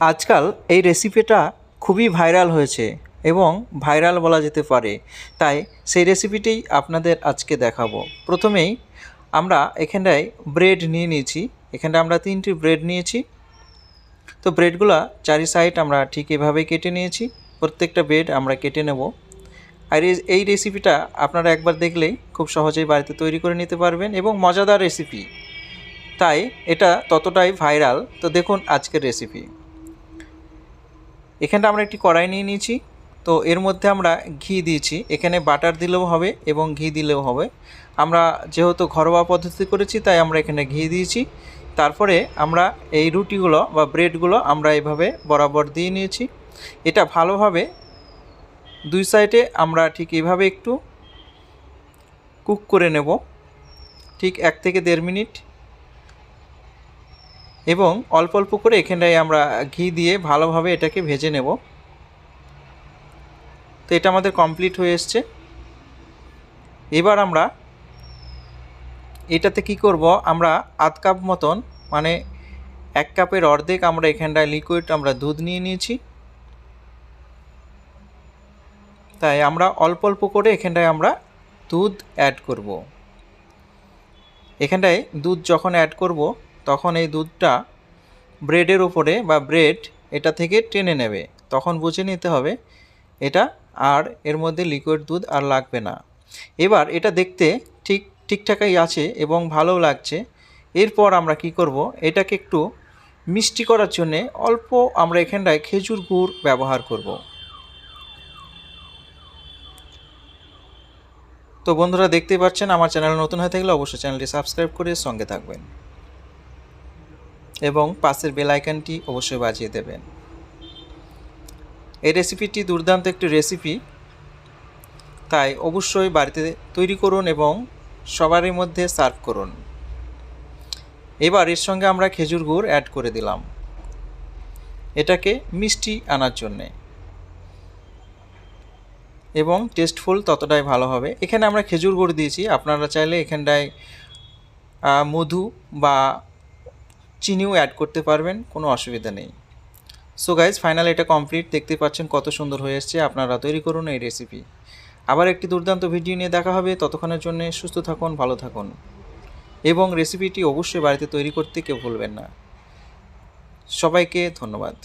আজকাল এই রেসিপিটা খুবই ভাইরাল হয়েছে এবং ভাইরাল বলা যেতে পারে, তাই সেই রেসিপিটি আপনাদের আজকে দেখাবো। প্রথমেই আমরা এখানটায় ব্রেড নিয়ে নিয়েছি। এখানটায় আমরা 3টি ব্রেড নিয়েছি। তো ব্রেডগুলা চারি সাইড আমরা ঠিক এভাবে কেটে নিয়েছি। প্রত্যেকটা ব্রেড আমরা কেটে নেব। আর এই রেসিপিটা আপনারা একবার দেখলেই খুব সহজেই বাড়িতে তৈরি করে নিতে পারবেন এবং মজাদার রেসিপি, তাই এটা ততটাই ভাইরাল। তো দেখুন আজকের রেসিপি। এখানটা আমরা একটি কড়াই নিয়ে নিয়েছি। তো এর মধ্যে আমরা ঘি দিয়েছি। এখানে বাটার দিলেও হবে এবং ঘি দিলেও হবে। আমরা যেহেতু ঘরোয়া পদ্ধতি করেছি তাই আমরা এখানে ঘি দিয়েছি। তারপরে আমরা এই রুটিগুলো বা ব্রেডগুলো আমরা এভাবে বরাবর দিয়ে নিয়েছি। এটা ভালোভাবে দুই সাইডে আমরা ঠিক এইভাবে একটু কুক করে নেব, ঠিক 1 থেকে 1.5 মিনিট। এবং অল্প অল্প করে এখানটায় আমরা ঘি দিয়ে ভালোভাবে এটাকে ভেজে নেব। তো এটা আমাদের কমপ্লিট হয়ে এসছে। এবার আমরা এটাতে কি করব, আমরা আধ কাপ মতন, মানে 1 কাপের অর্ধেক আমরা এখানটায় লিকুইড আমরা দুধ নিয়ে নিয়েছি। তাই আমরা অল্প অল্প করে এখানটায় আমরা দুধ অ্যাড করব। এখানটায় দুধ যখন অ্যাড করব তখন এই দুধটা ব্রেডের উপরে বা ব্রেড এটা থেকে টেনে নেবে। তখন বুঝে নিতে হবে এটা আর এর মধ্যে লিকুইড দুধ আর লাগবে না। এবার এটা দেখতে ঠিকঠাকই আছে এবং ভালোও লাগছে। এরপর আমরা কি করব, এটাকে একটু মিষ্টি করার জন্যে অল্প আমরা এখানটায় খেজুর গুড় ব্যবহার করব। তো বন্ধুরা দেখতেই পাচ্ছেন, আমার চ্যানেল নতুন হয়ে থাকলে অবশ্যই চ্যানেলটি সাবস্ক্রাইব করে সঙ্গে থাকবেন এবং পাশের বেল আইকনটি অবশ্যই বাজিয়ে দেবেন। এই রেসিপিটি দুর্দান্ত একটি রেসিপি, তাই অবশ্যই বাড়িতে তৈরি করুন এবং সবারই মধ্যে সার্ভ করুন। এবার এর সঙ্গে আমরা খেজুর গুড় অ্যাড করে দিলাম এটাকে মিষ্টি আনার জন্যে এবং টেস্টফুল ততটাই ভালো হবে। এখানে আমরা খেজুর গুড় দিয়েছি, আপনারা চাইলে এখানটায় মধু বা চিনিও অ্যাড করতে পারবেন, কোনো অসুবিধা নেই। সো গাইজ, ফাইনাল এটা কমপ্লিট। দেখতে পাচ্ছেন কত সুন্দর হয়ে এসছে। আপনারা তৈরি করুন এই রেসিপি। আবার একটি দুর্দান্ত ভিডিও নিয়ে দেখা হবে। ততক্ষণের জন্য সুস্থ থাকুন, ভালো থাকুন এবং রেসিপিটি অবশ্যই বাড়িতে তৈরি করতে কেউ ভুলবেন না। সবাইকে ধন্যবাদ।